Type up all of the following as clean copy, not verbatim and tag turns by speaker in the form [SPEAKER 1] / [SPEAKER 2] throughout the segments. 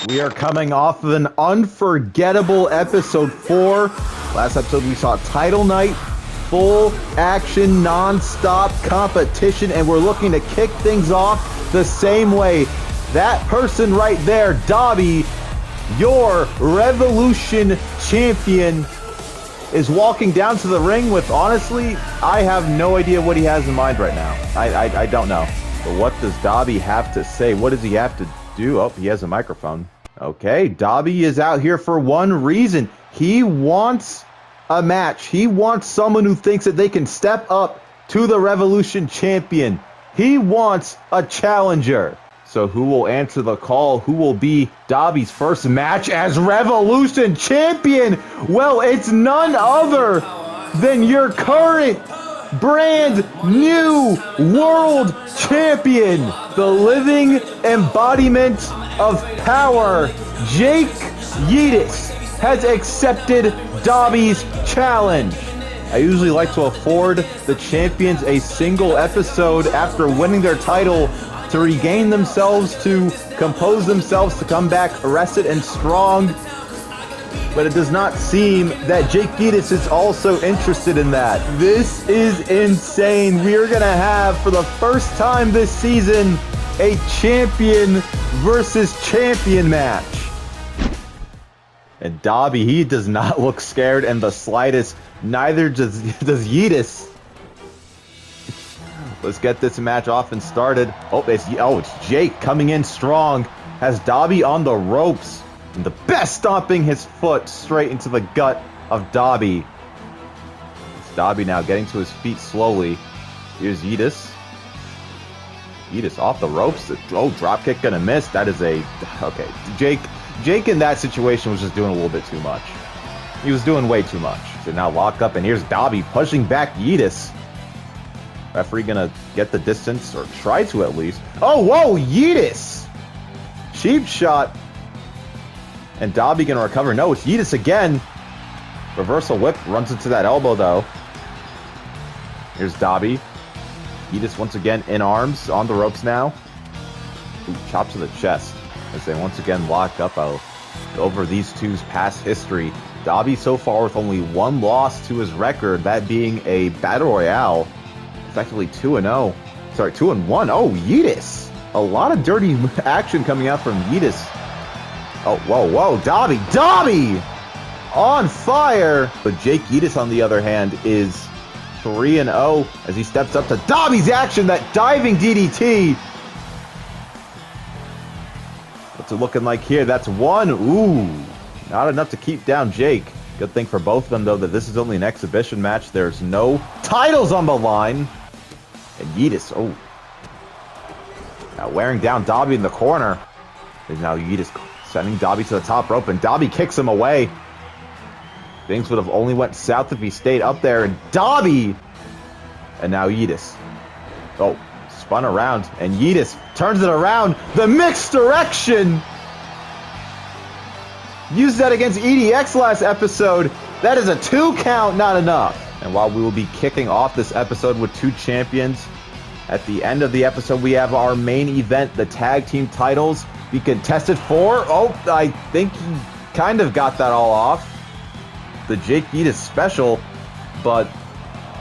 [SPEAKER 1] We are coming off of an unforgettable episode 4. Last episode we saw title night, full action, non-stop competition, and we're looking to kick things off the same way. That person right there, Dabi, your Revolution champion, is walking down to the ring with, honestly, I have no idea what he has in mind right now. I don't know. But what does Dabi have to say? What does he have to do? Oh, he has a microphone. Okay, Dabi is out here for one reason. He wants a match. He wants someone who thinks that they can step up to the Revolution champion. He wants a challenger. So who will answer the call? Who will be Dabi's first match as Revolution champion? Well, it's none other than your current brand new world champion, the living embodiment of power. Jake Yeetus has accepted Dabi's challenge. I usually like to afford the champions a single episode after winning their title to regain themselves, to compose themselves, to come back rested and strong. But it does not seem that Jake Yeetus is also interested in that. This is insane. We are going to have, for the first time this season, a champion versus champion match. And Dabi, he does not look scared in the slightest. Neither does Yeetus. Let's get this match off and started. Oh, it's Jake coming in strong. Has Dabi on the ropes. And the best stomping his foot straight into the gut of Dabi. It's Dabi now getting to his feet slowly. Here's Yeetus. Yeetus off the ropes. Oh, dropkick gonna miss. That is a... Okay, Jake in that situation was just doing a little bit too much. He was doing way too much. So now lock up, and here's Dabi pushing back Yeetus. Referee gonna get the distance, or try to at least. Oh, whoa, Yeetus! Cheap shot. And Dabi gonna recover. No, it's Yeetus again. Reversal whip, runs into that elbow though. Here's Dabi. Yeetus once again in arms, on the ropes now. Ooh, chop to the chest. As they once again lock up over these two's past history. Dabi so far with only one loss to his record, that being a Battle Royale. Effectively 2-0. Sorry, 2-1. Oh, Yeetus. A lot of dirty action coming out from Yeetus. Oh, whoa. Dabi! On fire! But Jake Yeetus, on the other hand, is 3-0 as he steps up to Dabi's action, that diving DDT. What's it looking like here? That's one. Ooh, not enough to keep down Jake. Good thing for both of them, though, that this is only an exhibition match. There's no titles on the line. And Yeetus, oh. Now wearing down Dabi in the corner. And now Yeetus sending Dabi to the top rope, and Dabi kicks him away. Things would have only went south if he stayed up there, and Dabi! And now Yeetus. Oh, spun around, and Yeetus turns it around. The mixed direction! Used that against EDX last episode. That is a 2 count, not enough. And while we will be kicking off this episode with 2 champions, at the end of the episode we have our main event, the tag team titles, be contested for. Oh, I think he kind of got that all off. The Jake Yeetus special, but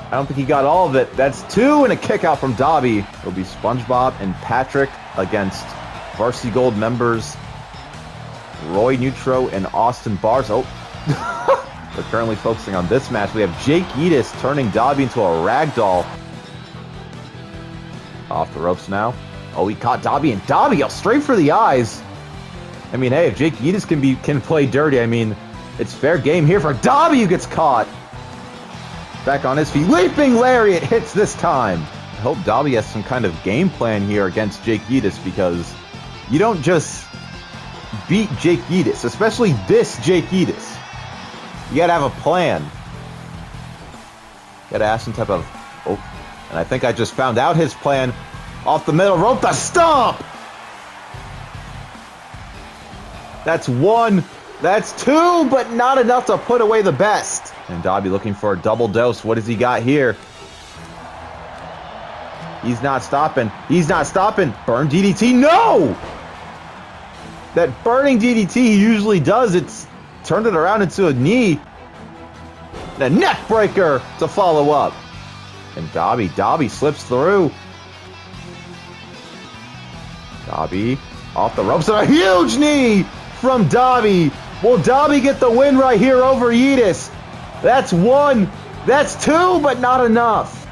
[SPEAKER 1] I don't think he got all of it. That's 2 and a kick out from Dabi. It'll be SpongeBob and Patrick against Varsity Gold members Roy Nitro and Austin Bars. Oh, we're currently focusing on this match. We have Jake Yeetus turning Dabi into a ragdoll. Off the ropes now. Oh, he caught Dabi, and Dabi straight for the eyes. I mean, hey, if Jake Yeetus can play dirty, I mean, it's fair game here for Dabi, who gets caught. Back on his feet. Leaping Lariat hits this time. I hope Dabi has some kind of game plan here against Jake Yeetus, because you don't just beat Jake Yeetus, especially this Jake Yeetus. You gotta have a plan. You gotta have some type of... Oh, and I think I just found out his plan. Off the middle rope, the stomp! That's 1. That's 2, but not enough to put away the best. And Dabi looking for a double dose. What does he got here? He's not stopping. He's not stopping. Burn DDT. No! That burning DDT he usually does, it's turned it around into a knee. And a neck breaker to follow up. And Dabi slips through. Dabi off the ropes and a huge knee from Dabi. Will Dabi get the win right here over Yeetus? That's one. That's two, but not enough.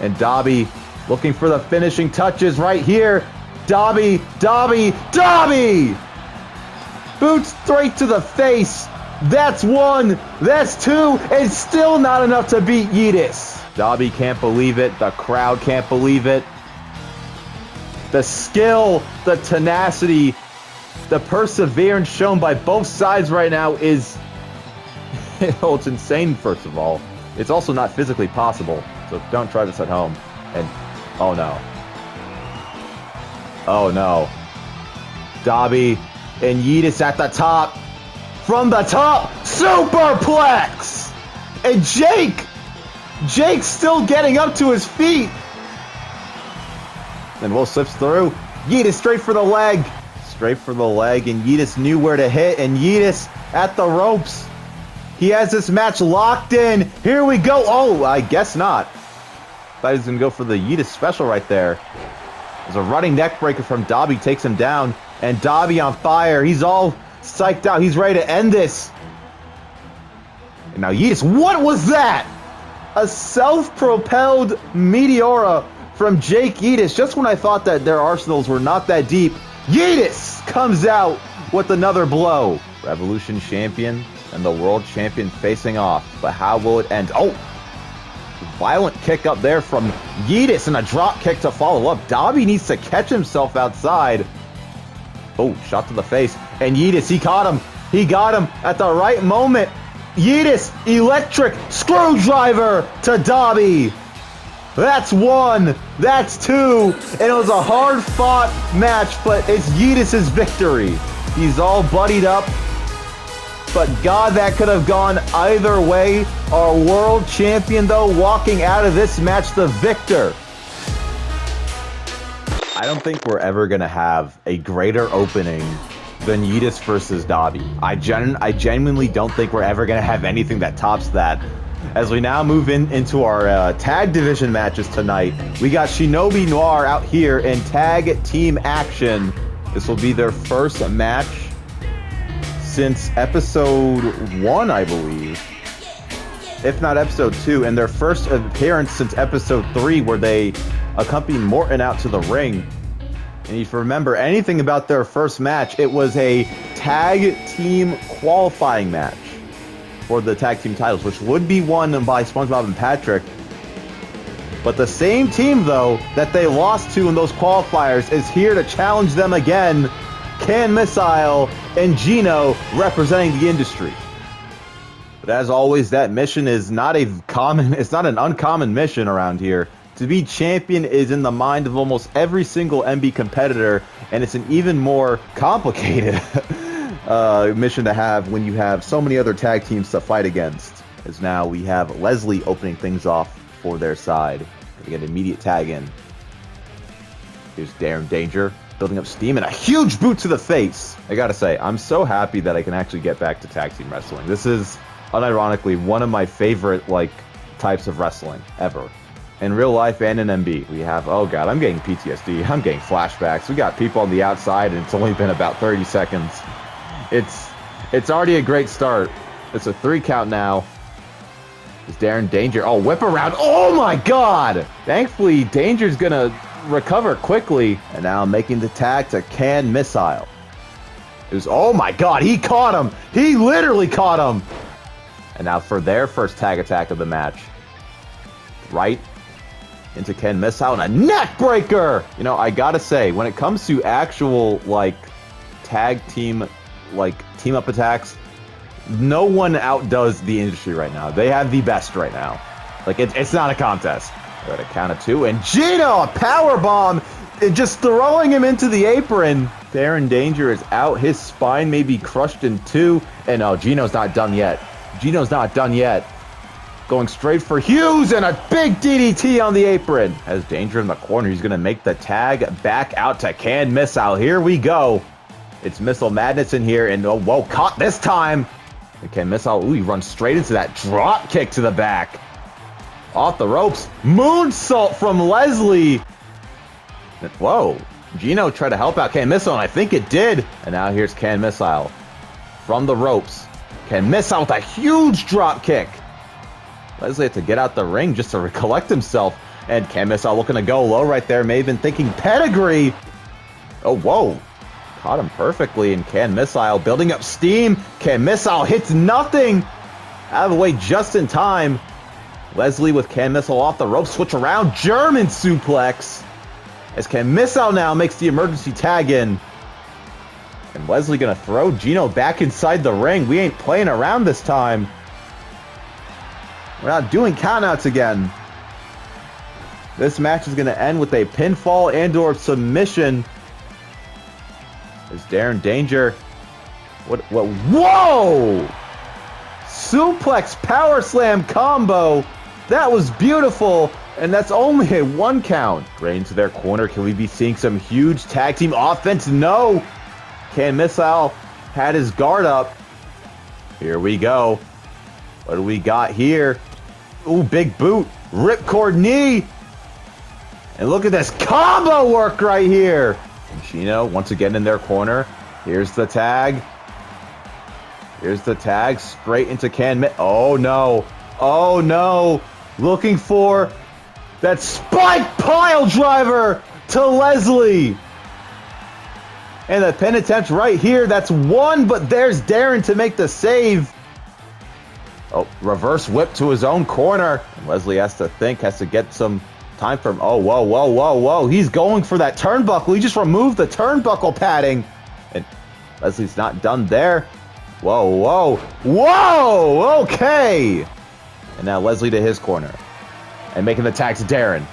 [SPEAKER 1] And Dabi looking for the finishing touches right here. Dabi! Boot straight to the face. That's one. That's two. And still not enough to beat Yeetus. Dabi can't believe it. The crowd can't believe it. The skill, the tenacity, the perseverance shown by both sides right now is... oh, it's insane, first of all. It's also not physically possible, so don't try this at home. And, oh no. Oh no. Dabi and Yeetus at the top. From the top, superplex! And Jake's still getting up to his feet. Then Wulfe slips through. Yeetus straight for the leg. Straight for the leg, and Yeetus knew where to hit, and Yeetus at the ropes. He has this match locked in. Here we go. Oh, I guess not. Thought he was going to go for the Yeetus special right there. There's a running neck breaker from Dabi, takes him down. And Dabi on fire. He's all psyched out. He's ready to end this. And now Yeetus, what was that? A self-propelled Meteora from Jake Yeetus. Just when I thought that their arsenals were not that deep, Yeetus comes out with another blow. Revolution champion and the world champion facing off. But how will it end? Oh! Violent kick up there from Yeetus and a drop kick to follow up. Dabi needs to catch himself outside. Oh, shot to the face. And Yeetus, he caught him. He got him at the right moment. Yeetus, electric screwdriver to Dabi. That's one. That's two. And it was a hard-fought match, but it's Yeetus' victory. He's all buddied up. But God, that could have gone either way. Our world champion, though, walking out of this match the victor. I don't think we're ever going to have a greater opening than Yeetus versus Dabi. I genuinely don't think we're ever going to have anything that tops that. As we now move into our tag division matches tonight, we got Shinobi Noir out here in tag team action. This will be their first match since episode 1, I believe. If not episode 2, and their first appearance since episode 3, where they accompanied Morton out to the ring. And if you remember anything about their first match, it was a tag team qualifying match for the tag team titles, which would be won by SpongeBob and Patrick. But the same team, though, that they lost to in those qualifiers is here to challenge them again. Can Missile and Gino representing the industry. But as always, that mission is not it's not an uncommon mission around here. To be champion is in the mind of almost every single MB competitor, and it's an even more complicated mission to have when you have so many other tag teams to fight against. As now we have Leslie opening things off for their side. They get an immediate tag in. Here's Danger building up steam and a huge boot to the face. I gotta say, I'm so happy that I can actually get back to tag team wrestling. This is unironically one of my favorite types of wrestling ever. In real life and in MB, we have, oh god, I'm getting PTSD. I'm getting flashbacks. We got people on the outside and it's only been about 30 seconds. It's already a great start. It's a 3 count now. Is Danger? Oh, whip around. Oh my god! Thankfully, Danger's gonna recover quickly. And now making the tag to Can Missile. Oh my god, he caught him! He literally caught him! And now for their first tag attack of the match. Right into Can Missile and a neck breaker! You know, I gotta say, when it comes to actual, tag team, team up attacks, no one outdoes the industry right now. They have the best right now. It's not a contest. They're at a count of 2, and Gino, a power bomb, just throwing him into the apron. Danger is out. His spine may be crushed in 2, and oh, Gino's not done yet. Gino's not done yet. Going straight for Hughes and a big DDT on the apron. Has Danger in the corner. He's going to make the tag back out to Can Missile. Here we go. It's Missile Madness in here, and oh, whoa, caught this time. Okay, Missile, ooh, he runs straight into that drop kick to the back. Off the ropes, moonsault from Leslie. Whoa, Gino tried to help out Can Missile, and I think it did. And now here's Can Missile from the ropes. Can Missile with a huge drop kick. Leslie had to get out the ring just to recollect himself. And Can Missile looking to go low right there. May have been thinking pedigree. Oh, whoa. Caught him perfectly. And Can Missile building up steam. Can Missile hits nothing. Out of the way just in time. Leslie with Can Missile off the rope. Switch around. German suplex. As Can Missile now makes the emergency tag in. And Leslie gonna throw Gino back inside the ring. We ain't playing around this time. We're not doing countouts again. This match is gonna end with a pinfall and/or submission. There's Darren Danger. What? Whoa! Suplex power slam combo. That was beautiful. And that's only a 1 count. Right into their corner. Can we be seeing some huge tag team offense? No. Can Missile had his guard up. Here we go. What do we got here? Ooh, big boot. Ripcord knee. And look at this combo work right here. And Gino once again in their corner. Here's the tag. Here's the tag. Straight into Oh no. Oh no. Looking for that spike pile driver to Leslie. And the pin attempt right here. That's 1, but there's Darren to make the save. Oh, reverse whip to his own corner. And Leslie has to think, has to get some time from... Oh, whoa, whoa, whoa, whoa. He's going for that turnbuckle. He just removed the turnbuckle padding. And Leslie's not done there. Whoa, whoa, whoa, okay. And now Leslie to his corner. And making the tag to Darren.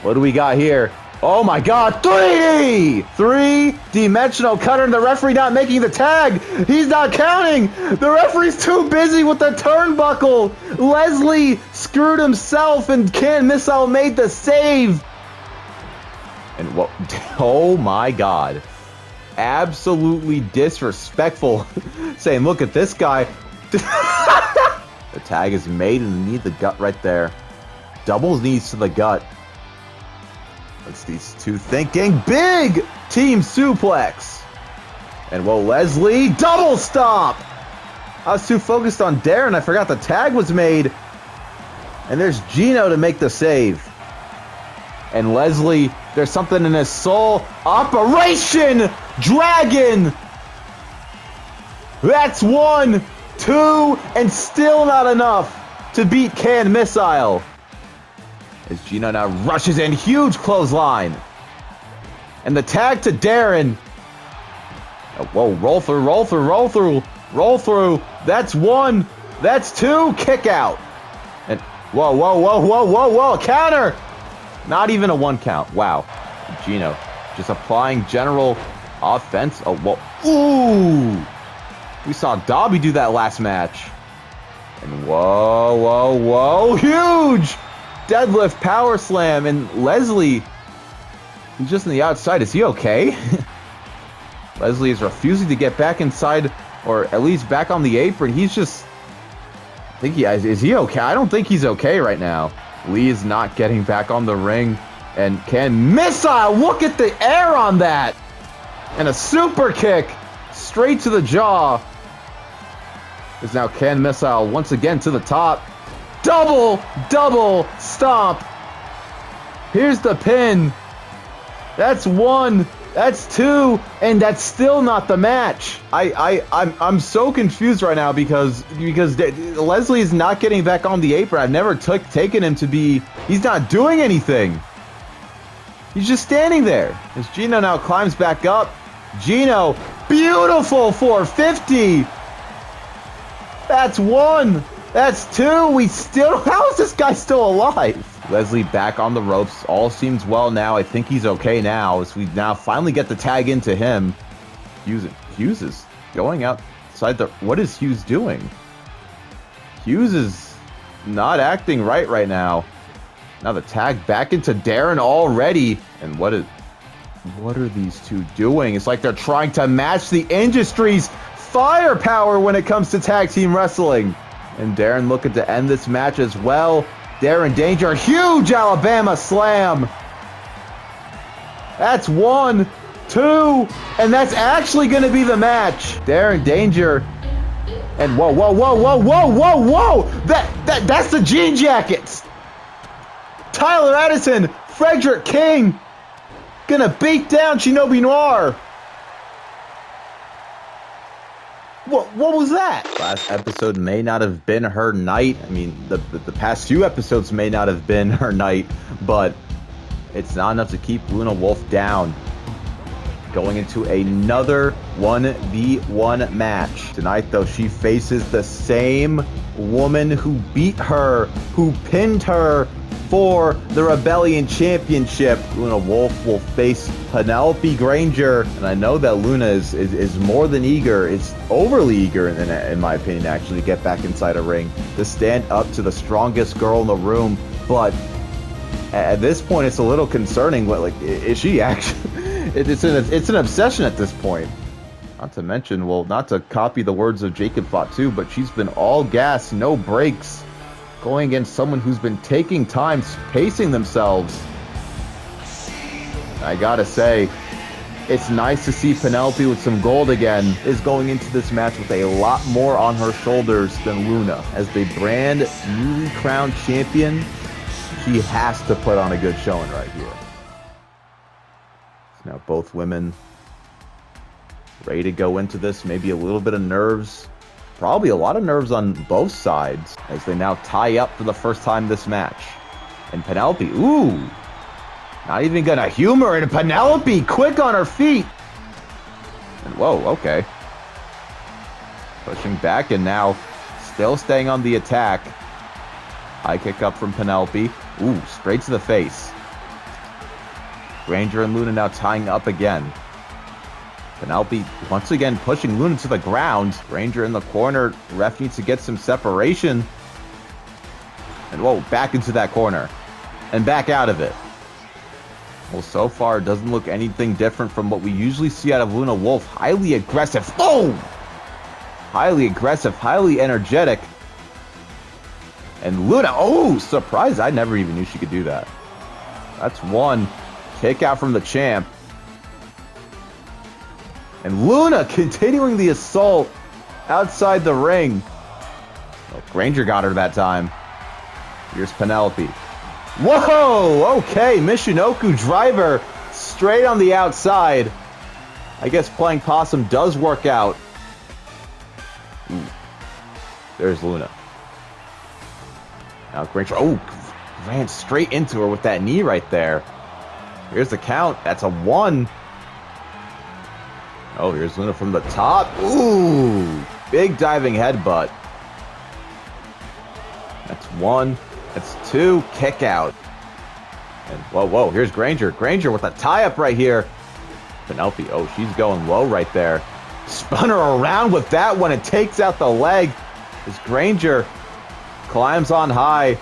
[SPEAKER 1] What do we got here? Oh my god, 3D! 3-dimensional cutter, and the referee not making the tag. He's not counting. The referee's too busy with the turnbuckle. Leslie screwed himself, and Can Missile made the save. And what? Oh my god. Absolutely disrespectful. Saying, look at this guy. The tag is made, and knee to the gut right there. Doubles knees to the gut. What's these two thinking? Big team suplex. And whoa, Leslie, double stop. I was too focused on Darren. I forgot the tag was made. And there's Gino to make the save. And Leslie, there's something in his soul. Operation Dragon. That's 1, 2, and still not enough to beat Can Missile. As Gino now rushes in, huge clothesline. And the tag to Darren. Oh, whoa, roll through, roll through, roll through, roll through. That's 1, that's 2, kick out. And whoa, whoa, whoa, whoa, whoa, whoa, counter. Not even a 1 count, wow. Gino just applying general offense. Oh, whoa, ooh. We saw Dabi do that last match. And whoa, whoa, whoa, huge. Deadlift power slam, and Leslie, he's just on the outside. Is he okay? Leslie is refusing to get back inside, or at least back on the apron. He's just... I think is he okay? I don't think he's okay right now. Lee is not getting back on the ring. And Can Missile, look at the air on that! And a super kick straight to the jaw. Is now Can Missile once again to the top. Double stomp. Here's the pin. That's 1, that's 2, and that's still not the match. I'm so confused right now because Leslie is not getting back on the apron. I've never taken him to be. He's not doing anything. He's just standing there. As Gino now climbs back up. Gino, beautiful 450. That's 1. That's 2. We still... How is this guy still alive? Leslie back on the ropes. All seems well now. I think he's okay now. As we now finally get the tag into him. Hughes is going outside the... What is Hughes doing? Hughes is not acting right now. Now the tag back into Darren already. And what is... What are these two doing? It's like they're trying to match the industry's firepower when it comes to tag team wrestling. And Darren looking to end this match as well. Darren Danger, huge Alabama slam. That's 1, 2, and that's actually going to be the match. Darren Danger, and whoa, whoa, whoa, whoa, whoa, whoa, whoa. That's the Jean Jackets. Tyler Edison, Frederick King, gonna beat down Shinobi Noir. What was that? Last episode may not have been her night. I mean, the past few episodes may not have been her night, but it's not enough to keep Luna Wulfe down. Going into another 1v1 match. Tonight, though, she faces the same woman who beat her, who pinned her for the Rebellion Championship. Luna Wulfe will face Penelope Granger, and I know that Luna is more than eager, it's overly eager in my opinion, actually, to get back inside a ring, to stand up to the strongest girl in the room. But at this point, it's a little concerning. What, like, is she actually? It's an obsession at this point. Not to mention, well, not to copy the words of Jacob Fatu, but she's been all gas, no brakes, going against someone who's been taking time, pacing themselves. I gotta say, it's nice to see Penelope with some gold again, is going into this match with a lot more on her shoulders than Luna. As the brand newly crowned champion, she has to put on a good showing right here. Now both women ready to go into this, maybe a little bit of nerves. Probably a lot of nerves on both sides as they now tie up for the first time this match. And Penelope, ooh, not even gonna humor it. Penelope, quick on her feet. And whoa, okay. Pushing back and now still staying on the attack. High kick up from Penelope. Ooh, straight to the face. Granger and Luna now tying up again. Penelope once again pushing Luna to the ground. Granger in the corner. Ref needs to get some separation. And whoa, back into that corner. And back out of it. Well, so far it doesn't look anything different from what we usually see out of Luna Wulfe. Highly aggressive. Oh! Highly aggressive, highly energetic. And Luna, oh, surprise. I never even knew she could do that. That's one. Kick out from the champ. And Luna continuing the assault outside the ring. Well, Granger got her that time. Here's Penelope. Whoa! Okay, Michinoku driver straight on the outside. I guess playing possum does work out. Ooh. There's Luna. Now Granger, oh, ran straight into her with that knee right there. Here's the count. That's a 1. Oh, here's Luna from the top. Ooh, big diving headbutt. That's 1. That's 2. Kick out. And whoa, whoa, here's Granger. Granger with a tie-up right here. Penelope, oh, she's going low right there. Spun her around with that one and takes out the leg. As Granger climbs on high.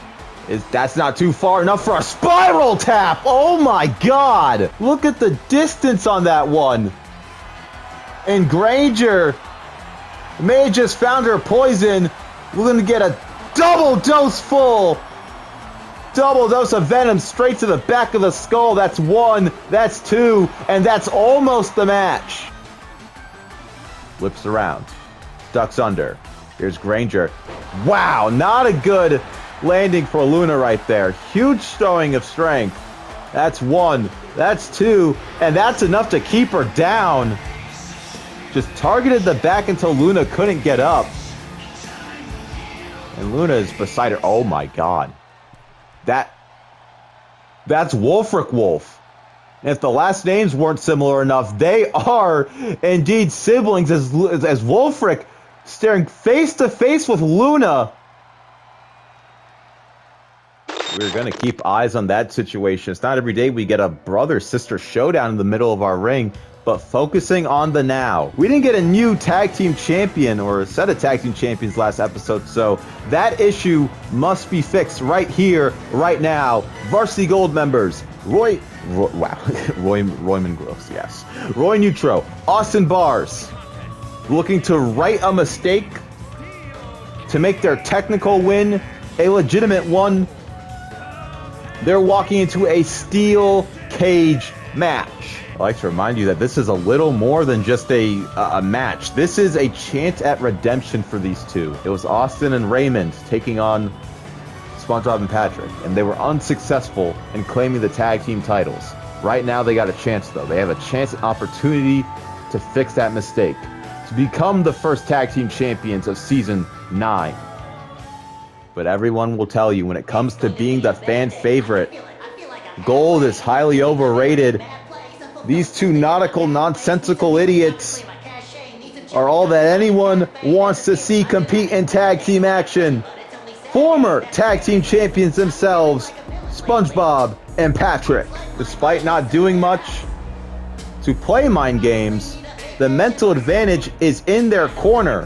[SPEAKER 1] That's not too far enough for a spiral tap. Oh my God. Look at the distance on that one. And Granger may have just found her poison. We're going to get a double dose full. Double dose of venom straight to the back of the skull. That's 1. That's 2. And that's almost the match. Whips around. Ducks under. Here's Granger. Wow, not a good landing for Luna right there. Huge showing of strength. That's 1. That's 2. And that's enough to keep her down. Just targeted the back until Luna couldn't get up. And Luna is beside her. Oh my God. That's Wulfric Wulfe. And if the last names weren't similar enough, they are indeed siblings as Wulfric staring face to face with Luna. We're going to keep eyes on that situation. It's not every day we get a brother-sister showdown in the middle of our ring, but focusing on the now. We didn't get a new tag team champion or a set of tag team champions last episode, so that issue must be fixed right here, right now. Varsity Gold members, Royman Gross, yes. Roy Neutro, Austin Bars, looking to right a mistake to make their technical win a legitimate one. They're walking into a steel cage match. I'd like to remind you that this is a little more than just a match. This is a chance at redemption for these two. It was Austin and Raymond taking on SpongeBob and Patrick, and they were unsuccessful in claiming the tag team titles. Right now, they got a chance, though. They have a chance, an opportunity to fix that mistake, to become the first tag team champions of Season 9. But everyone will tell you, when it comes to being the fan favorite, Gold is highly overrated. These two nautical, nonsensical idiots are all that anyone wants to see compete in tag team action. Former tag team champions themselves, SpongeBob and Patrick. Despite not doing much to play mind games, the mental advantage is in their corner.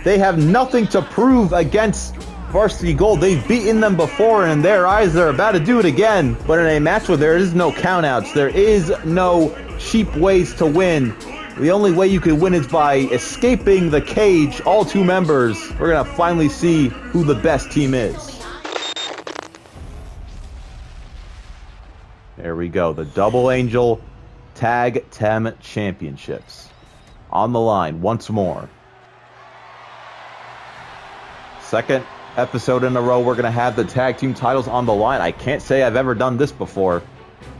[SPEAKER 1] They have nothing to prove against Varsity Gold. They've beaten them before, and in their eyes, they're about to do it again. But in a match where there is no countouts, there is no cheap ways to win. The only way you can win is by escaping the cage, all two members. We're going to finally see who the best team is. There we go. The Double Angel Tag Team Championships. On the line once more. Second episode in a row, we're going to have the tag team titles on the line. I can't say I've ever done this before.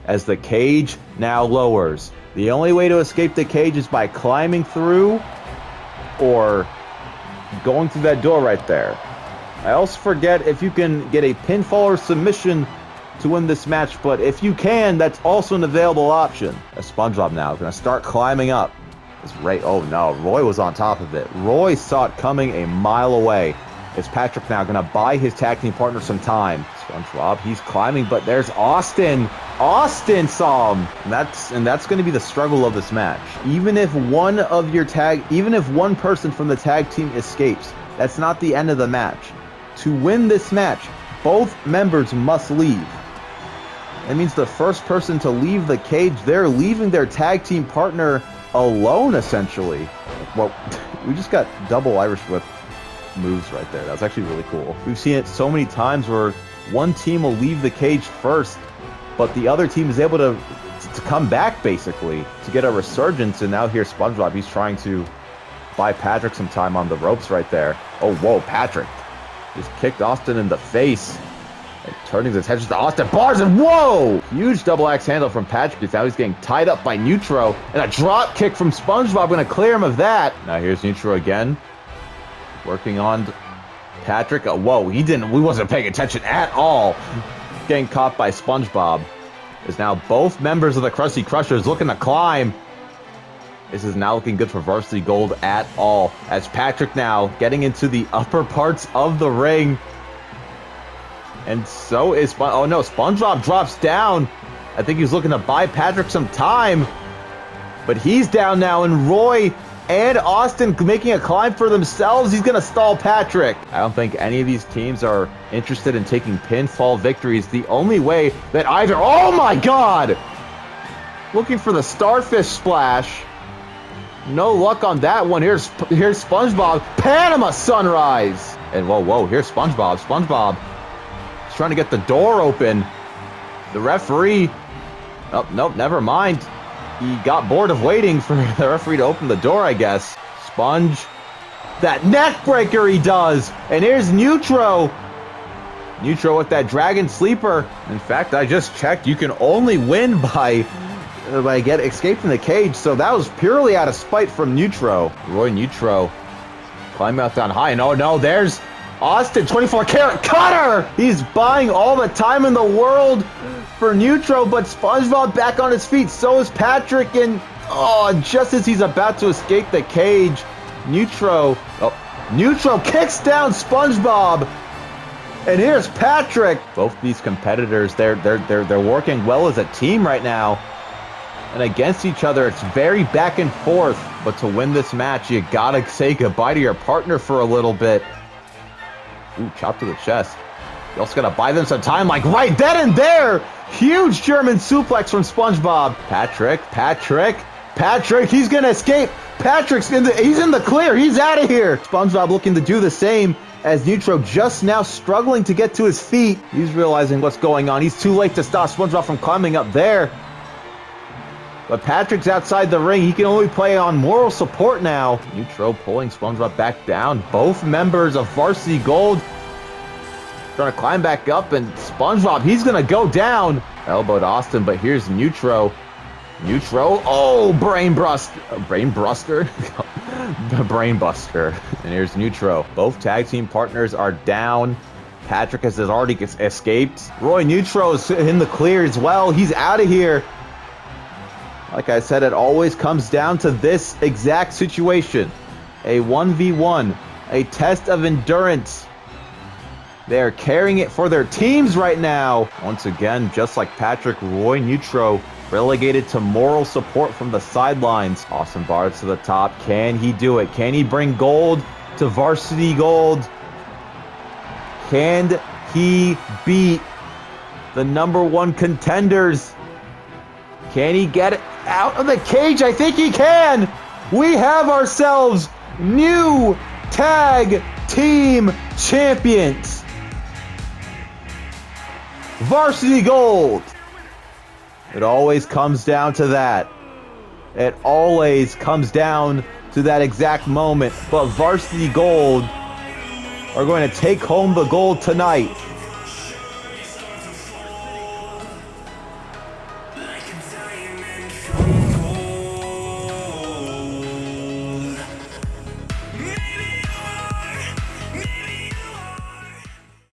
[SPEAKER 1] As the cage now lowers. The only way to escape the cage is by climbing through or going through that door right there. I also forget if you can get a pinfall or submission to win this match, but if you can, that's also an available option. As SpongeBob now is going to start climbing up. Oh no, Roy was on top of it. Roy saw it coming a mile away. Is Patrick now going to buy his tag team partner some time? SpongeBob, he's climbing, but there's Austin. Austin saw him. And that's going to be the struggle of this match. Even if one person from the tag team escapes, that's not the end of the match. To win this match, both members must leave. That means the first person to leave the cage, they're leaving their tag team partner alone, essentially. Well, we just got double Irish whip moves right there. That was actually really cool. We've seen it so many times where one team will leave the cage first, but the other team is able to come back, basically, to get a resurgence. And now here's SpongeBob. He's trying to buy Patrick some time on the ropes right there. Oh, whoa, Patrick just kicked Austin in the face. And turning his attention to Austin Bars, and whoa! Huge double axe handle from Patrick. Now he's getting tied up by Neutro, and a drop kick from SpongeBob going to clear him of that. Now here's Neutro again. Working on Patrick. Whoa, we wasn't paying attention at all. Getting caught by SpongeBob. Is now both members of the Krusty Crushers looking to climb. This is not looking good for Varsity Gold at all. As Patrick now getting into the upper parts of the ring. And so is oh no, SpongeBob drops down. I think he's looking to buy Patrick some time. But he's down now, and Roy and Austin making a climb for themselves. He's going to stall Patrick. I don't think any of these teams are interested in taking pinfall victories. The only way that either... Oh my god! Looking for the starfish splash. No luck on that one. Here's SpongeBob. Panama Sunrise! And whoa, here's SpongeBob. SpongeBob is trying to get the door open. The referee... Oh, nope, never mind. He got bored of waiting for the referee to open the door, I guess. Sponge. That neck breaker he does. And here's Neutro. Neutro with that Dragon Sleeper. In fact, I just checked. You can only win by escape from the cage. So that was purely out of spite from Neutro. Roy Neutro. Climb out down high. And oh no, there's Austin, 24-karat cutter! He's buying all the time in the world for Neutro, but SpongeBob back on his feet. So is Patrick, and just as he's about to escape the cage, Neutro kicks down SpongeBob. And here's Patrick. Both these competitors, they're working well as a team right now. And against each other, it's very back and forth. But to win this match, you gotta say goodbye to your partner for a little bit. Ooh, chop to the chest. You also gotta buy them some time, like right then and there. Huge German suplex from SpongeBob. Patrick, he's gonna escape. He's in the clear. He's out of here. SpongeBob looking to do the same as Nitro just now struggling to get to his feet. He's realizing what's going on. He's too late to stop SpongeBob from climbing up there. But Patrick's outside the ring. He can only play on moral support now. Nitro pulling SpongeBob back down. Both members of Varsity Gold trying to climb back up, and SpongeBob, he's gonna go down. Elbowed Austin, but here's Nitro. Oh, brain buster. And here's Nitro. Both tag team partners are down. Patrick has already escaped. Roy Nitro is in the clear as well. He's out of here. Like I said, it always comes down to this exact situation. A 1v1, a test of endurance. They're carrying it for their teams right now. Once again, just like Patrick, Roy Nitro relegated to moral support from the sidelines. Austin Bars to the top. Can he do it? Can he bring gold to Varsity Gold? Can he beat the #1 contenders? Can he get it out of the cage? I think he can. We have ourselves new tag team champions. Varsity Gold. It always comes down to that. It always comes down to that exact moment. But Varsity Gold are going to take home the gold tonight.